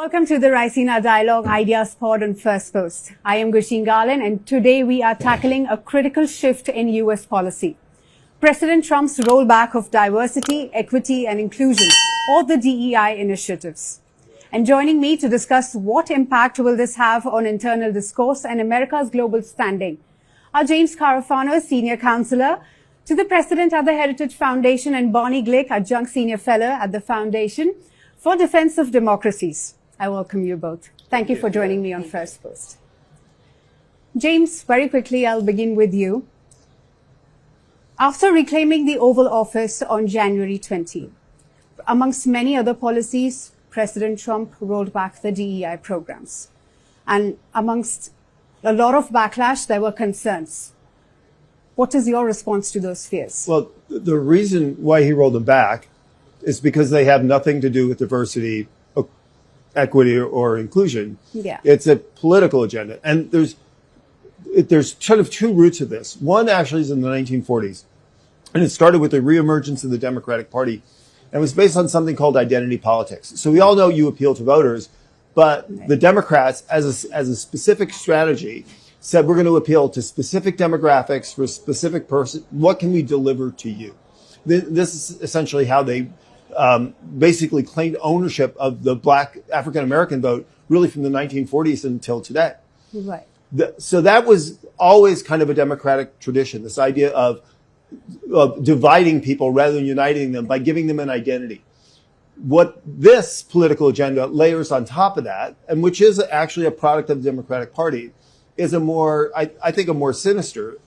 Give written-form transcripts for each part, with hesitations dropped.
Welcome to the Raisina Dialogue Ideas Pod on Firstpost. I am Gursshheen Gahllen, and today we are tackling a critical shift in U.S. policy. President Trump's rollback of diversity, equity, and inclusion, or the DEI initiatives. And joining me to discuss what impact will this have on internal discourse and America's global standing are James Carafano, Senior Counselor to the President at the Heritage Foundation, and Bonnie Glick, Adjunct Senior Fellow at the Foundation for Defense of Democracies. I welcome you both. Thank you for joining me on Firstpost. James, very quickly, I'll begin with you. After reclaiming the Oval Office on January 20, amongst many other policies, President Trump rolled back the DEI programs. And amongst a lot of backlash, there were concerns. What is your response to those fears? Well, the reason why he rolled them back is because they have nothing to do with diversity, equity, or inclusion. Yeah. It's a political agenda. And there's sort of two roots of this. One actually is in the 1940s. And it started with the reemergence of the Democratic Party. And it was based on something called identity politics. So we all know you appeal to voters, but the Democrats, as a specific strategy, said we're going to appeal to specific demographics for a specific person. What can we deliver to you? This is essentially how they basically claimed ownership of the black African-American vote, really from the 1940s until today. Right. So that was always kind of a Democratic tradition, this idea of dividing people rather than uniting them by giving them an identity. What this political agenda layers on top of that, and which is actually a product of the Democratic Party, is a more, I think, a more sinister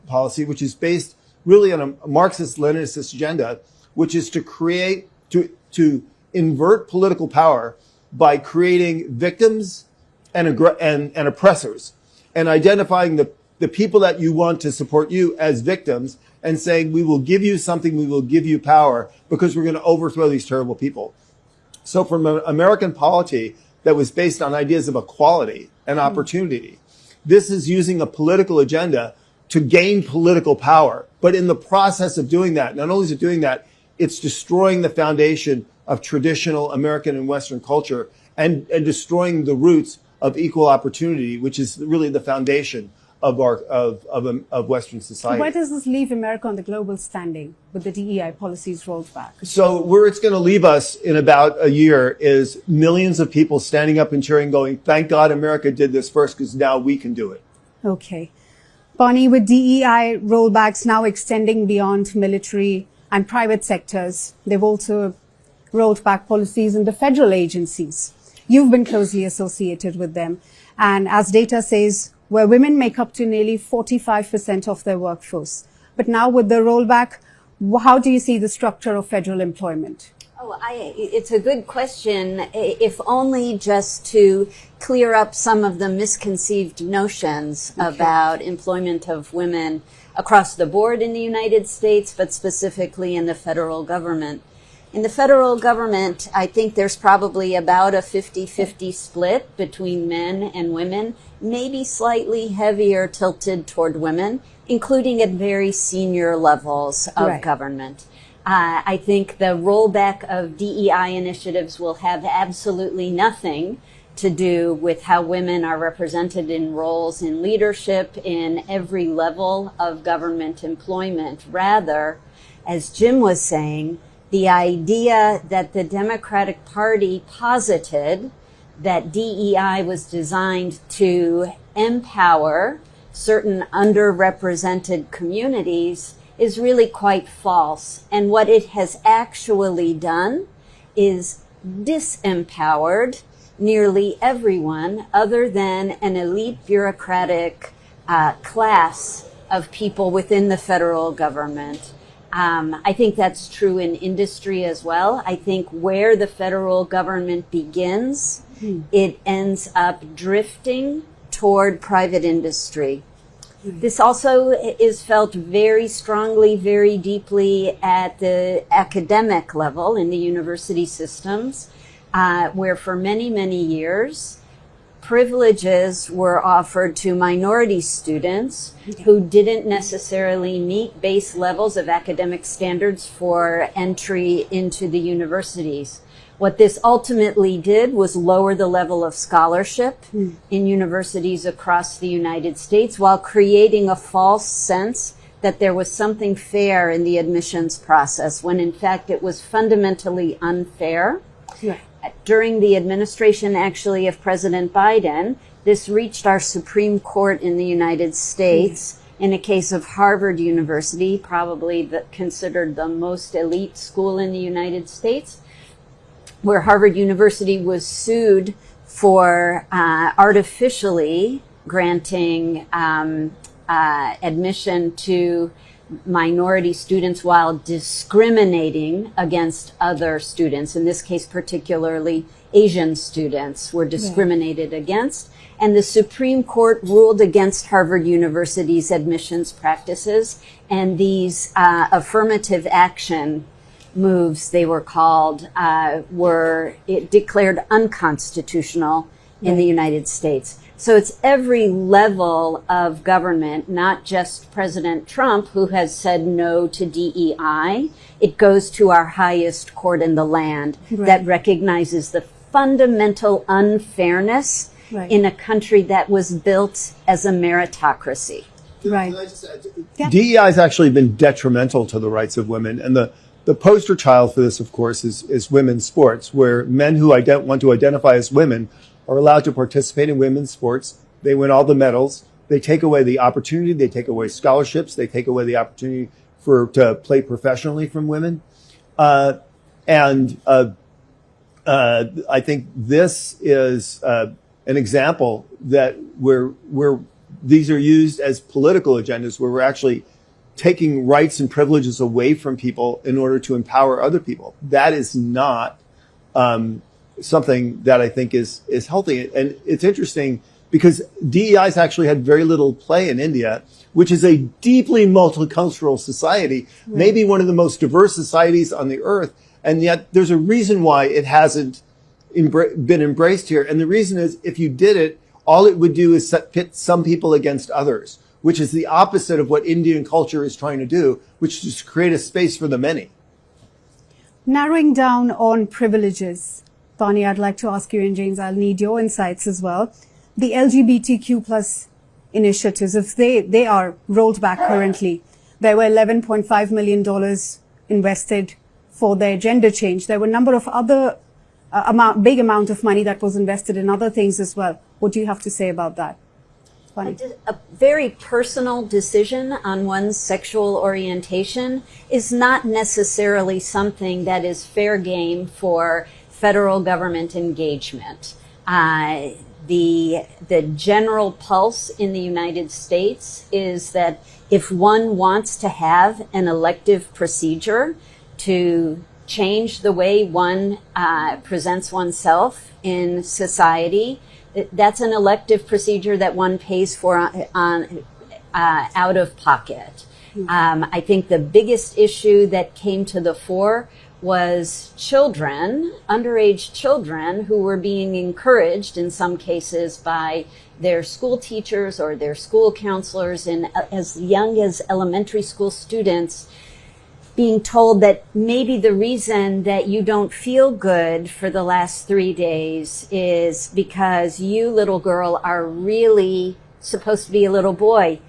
policy, which is based really on a Marxist-Leninist agenda, which is to create, to invert political power by creating victims and oppressors, and identifying the people that you want to support you as victims, and saying, we will give you something, we will give you power, because we're going to overthrow these terrible people. So from an American polity that was based on ideas of equality and opportunity, this is using a political agenda to gain political power. But in the process of doing that, not only is it doing that, it's destroying the foundation of traditional American and Western culture, and destroying the roots of equal opportunity, which is really the foundation of Western society. Where does this leave America on the global standing with the DEI policies rolled back? So where it's going to leave us in about a year is millions of people standing up and cheering, going, thank God America did this first, because now we can do it. Okay. Bonnie, with DEI rollbacks now extending beyond military and private sectors, they've also rolled back policies in the federal agencies. You've been closely associated with them. And as data says, where women make up to nearly 45% of their workforce. But now with the rollback, how do you see the structure of federal employment? It's a good question, if only just to clear up some of the misconceived notions about employment of women across the board in the United States, but specifically in the federal government. In the federal government, I think there's probably about a 50-50 split between men and women, maybe slightly heavier tilted toward women, including at very senior levels of government. I think the rollback of DEI initiatives will have absolutely nothing to do with how women are represented in roles in leadership in every level of government employment. Rather, as Jim was saying, the idea that the Democratic Party posited that DEI was designed to empower certain underrepresented communities is really quite false. And what it has actually done is disempowered nearly everyone other than an elite bureaucratic class of people within the federal government. I think that's true in industry as well. I think where the federal government begins, it ends up drifting toward private industry. This also is felt very strongly, very deeply at the academic level in the university systems, where for many, many years, privileges were offered to minority students who didn't necessarily meet base levels of academic standards for entry into the universities. What this ultimately did was lower the level of scholarship in universities across the United States while creating a false sense that there was something fair in the admissions process, when in fact it was fundamentally unfair. Right. During the administration, actually, of President Biden, this reached our Supreme Court in the United States in a case of Harvard University, probably considered the most elite school in the United States, where Harvard University was sued for artificially granting admission to minority students while discriminating against other students. In this case, particularly Asian students were discriminated against. And the Supreme Court ruled against Harvard University's admissions practices. And these affirmative action moves, they were called, were declared unconstitutional in the United States. So it's every level of government, not just President Trump, who has said no to DEI. It goes to our highest court in the land that recognizes the fundamental unfairness in a country that was built as a meritocracy. Right. DEI has actually been detrimental to the rights of women. And the poster child for this, of course, is women's sports, where men who want to identify as women are allowed to participate in women's sports. They win all the medals. They take away the opportunity. They take away scholarships. They take away the opportunity to play professionally from women. I think this is an example that where these are used as political agendas, where we're actually taking rights and privileges away from people in order to empower other people. That is not something that I think is healthy. And it's interesting because DEI has actually had very little play in India, which is a deeply multicultural society, maybe one of the most diverse societies on the earth. And yet there's a reason why it hasn't been embraced here. And the reason is, if you did it, all it would do is pit some people against others, which is the opposite of what Indian culture is trying to do, which is to create a space for the many. Narrowing down on privileges, Bonnie, I'd like to ask you, and James, I'll need your insights as well. The LGBTQ plus initiatives, if they are rolled back currently, there were $11.5 million invested for their gender change. There were a number of other big amount of money that was invested in other things as well. What do you have to say about that? Bonnie? A very personal decision on one's sexual orientation is not necessarily something that is fair game for federal government engagement. The general pulse in the United States is that if one wants to have an elective procedure to change the way one presents oneself in society, that's an elective procedure that one pays for out of pocket. I think the biggest issue that came to the fore was children, underage children, who were being encouraged in some cases by their school teachers or their school counselors, and as young as elementary school students, being told that maybe the reason that you don't feel good for the last 3 days is because you, little girl, are really supposed to be a little boy,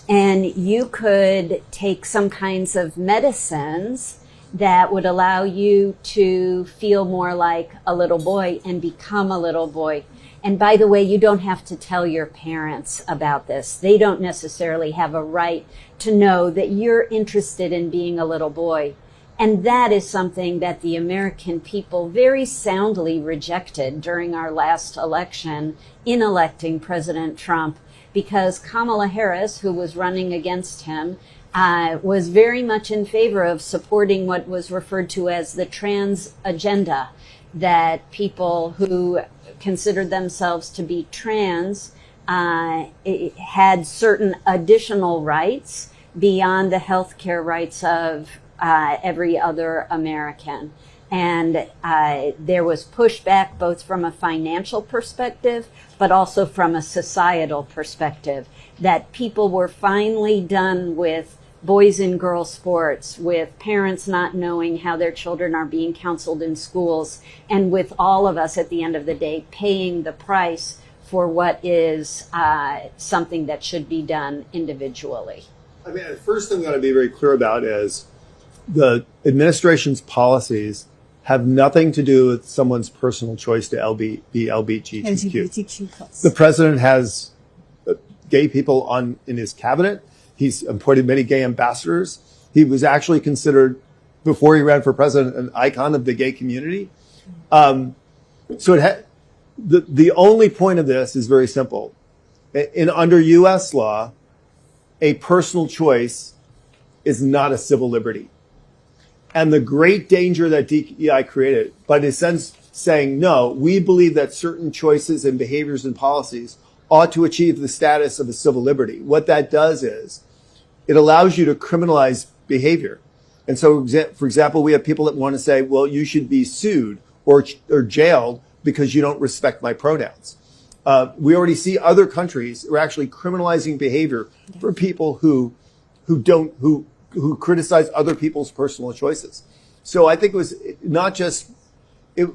and you could take some kinds of medicines that would allow you to feel more like a little boy and become a little boy. And by the way, you don't have to tell your parents about this. They don't necessarily have a right to know that you're interested in being a little boy. And that is something that the American people very soundly rejected during our last election in electing President Trump, because Kamala Harris, who was running against him, was very much in favor of supporting what was referred to as the trans agenda, that people who considered themselves to be trans had certain additional rights beyond the health care rights of every other American. And there was pushback both from a financial perspective, but also from a societal perspective, that people were finally done with boys and girls sports, with parents not knowing how their children are being counseled in schools, and with all of us at the end of the day paying the price for what is something that should be done individually. I mean, the first thing I want to be very clear about is the administration's policies have nothing to do with someone's personal choice to be LGBTQ. The president has gay people in his cabinet. He's appointed many gay ambassadors. He was actually considered, before he ran for president, an icon of the gay community. The only point of this is very simple. Under U.S. law, a personal choice is not a civil liberty. And the great danger that DEI created, but in a sense saying, no, we believe that certain choices and behaviors and policies ought to achieve the status of a civil liberty. What that does is it allows you to criminalize behavior. And so, for example, we have people that want to say, well, you should be sued or jailed because you don't respect my pronouns. We already see other countries who are actually criminalizing behavior for people who criticize other people's personal choices. So I think it was not just the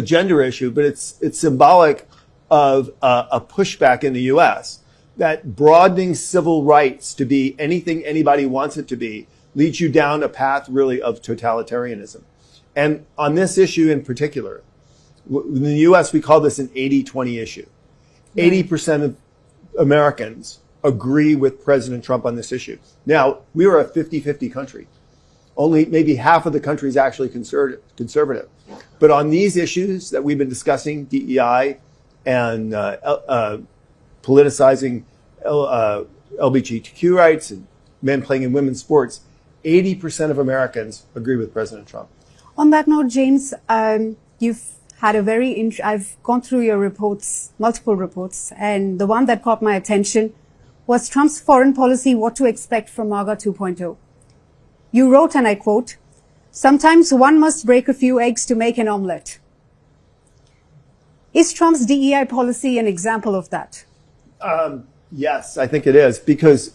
gender issue, but it's symbolic of a pushback in the U.S. that broadening civil rights to be anything anybody wants it to be leads you down a path really of totalitarianism. And on this issue in particular, in the U.S. we call this an 80-20 issue. 80% of Americans agree with President Trump on this issue. Now, we are a 50-50 country. Only maybe half of the country is actually conservative. But on these issues that we've been discussing, DEI and politicizing LGBTQ rights and men playing in women's sports, 80% of Americans agree with President Trump. On that note, James, you've had I've gone through your reports, multiple reports, and the one that caught my attention was Trump's foreign policy, what to expect from MAGA 2.0. You wrote, and I quote, "Sometimes one must break a few eggs to make an omelette." Is Trump's DEI policy an example of that? Yes, I think it is, because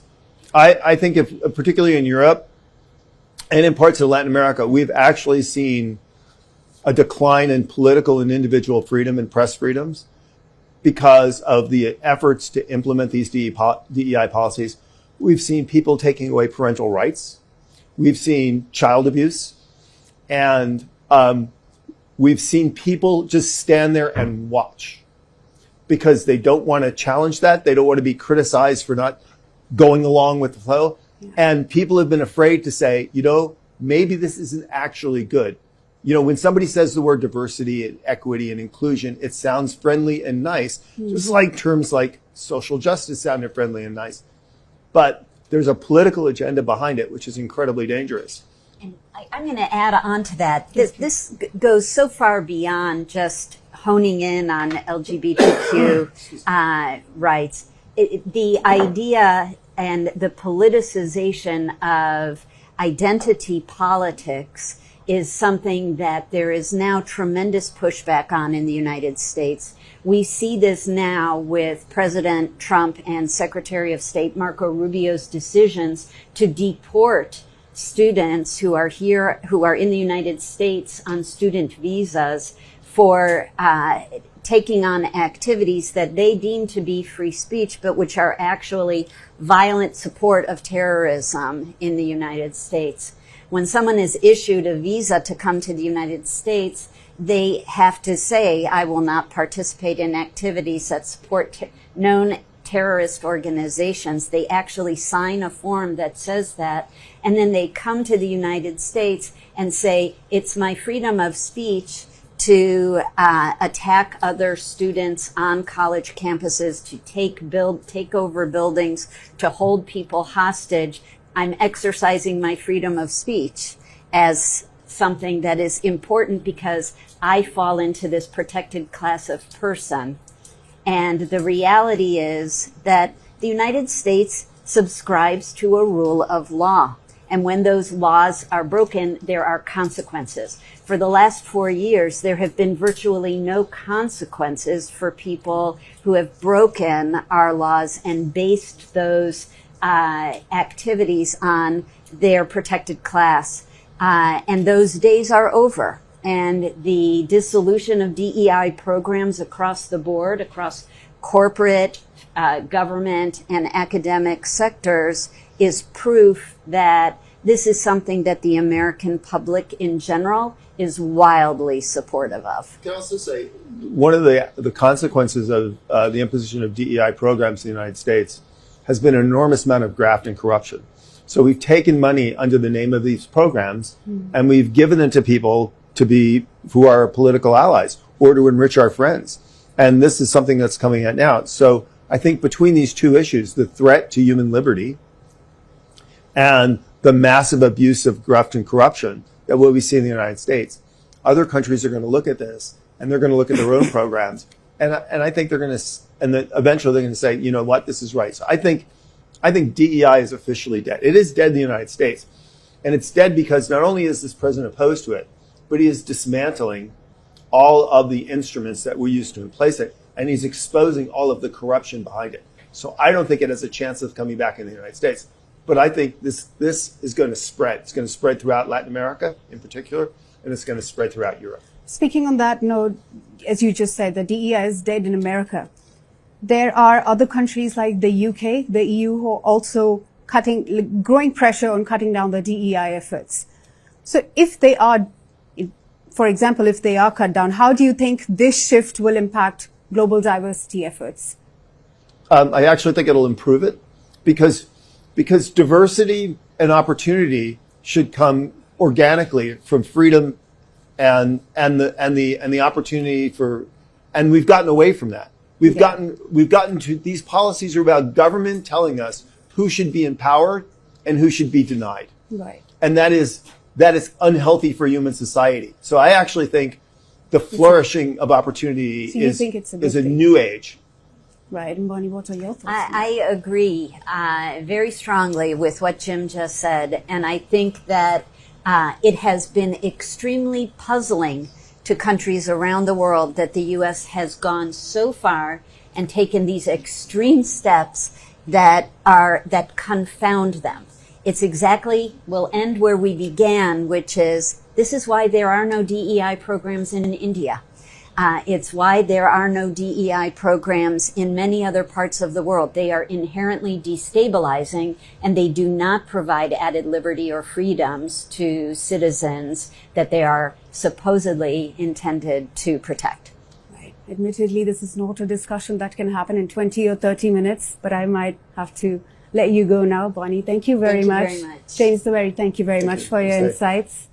I think particularly in Europe and in parts of Latin America, we've actually seen a decline in political and individual freedom and press freedoms because of the efforts to implement these DEI policies. We've seen people taking away parental rights. We've seen child abuse. And we've seen people just stand there and watch because they don't want to challenge that. They don't want to be criticized for not going along with the flow. Yeah. And people have been afraid to say, maybe this isn't actually good. When somebody says the word diversity and equity and inclusion, it sounds friendly and nice, just like terms like social justice sounded friendly and nice. But there's a political agenda behind it, which is incredibly dangerous. And I'm going to add on to that. This goes so far beyond just honing in on LGBTQ rights. The idea and the politicization of identity politics is something that there is now tremendous pushback on in the United States. We see this now with President Trump and Secretary of State Marco Rubio's decisions to deport students who are here, who are in the United States on student visas for taking on activities that they deem to be free speech, but which are actually violent support of terrorism in the United States. When someone is issued a visa to come to the United States, they have to say, I will not participate in activities that support known terrorist organizations. They actually sign a form that says that, and then they come to the United States and say, it's my freedom of speech to attack other students on college campuses, to take over buildings, to hold people hostage. I'm exercising my freedom of speech as something that is important because I fall into this protected class of person. And the reality is that the United States subscribes to a rule of law. And when those laws are broken, there are consequences. For the last 4 years, there have been virtually no consequences for people who have broken our laws and based those activities on their protected class. And those days are over. And the dissolution of DEI programs across the board, across corporate, government, and academic sectors is proof that this is something that the American public in general is wildly supportive of. I can also say one of the consequences of the imposition of DEI programs in the United States has been an enormous amount of graft and corruption. So we've taken money under the name of these programs and we've given them to people who are political allies or to enrich our friends. And this is something that's coming out now. So I think between these two issues, the threat to human liberty and the massive abuse of graft and corruption that we'll be seeing in the United States, other countries are going to look at this and they're going to look at their own programs. And I think they're going to, and then eventually they're going to say, you know what, this is right. So I think DEI is officially dead. It is dead in the United States. And it's dead because not only is this president opposed to it, but he is dismantling all of the instruments that we used to place it, and he's exposing all of the corruption behind it. So I don't think it has a chance of coming back in the United States. But I think this is going to spread. It's going to spread throughout Latin America in particular, and it's going to spread throughout Europe. Speaking on that note, as you just said, the DEI is dead in America. There are other countries like the UK, the EU, who are also growing pressure on cutting down the DEI efforts. So if they are, for example, if they are cut down, how do you think this shift will impact global diversity efforts? I actually think it'll improve it because diversity and opportunity should come organically from freedom and the opportunity for, and we've gotten away from that. We've gotten to, these policies are about government telling us who should be empowered and who should be denied. Right. And that is unhealthy for human society. So I actually think the flourishing of opportunity is a new age. Right. And Bonnie, what are your thoughts? I agree very strongly with what Jim just said. And I think that it has been extremely puzzling to countries around the world that the U.S. has gone so far and taken these extreme steps that confound them. It's exactly, we'll end where we began, which is, this is why there are no DEI programs in India. It's why there are no DEI programs in many other parts of the world. They are inherently destabilizing, and they do not provide added liberty or freedoms to citizens that they are supposedly intended to protect. Right. Admittedly, this is not a discussion that can happen in 20 or 30 minutes, but I might have to let you go now. Bonnie, thank you very much. Thank you very much. James the Very, thank you very much for your insights.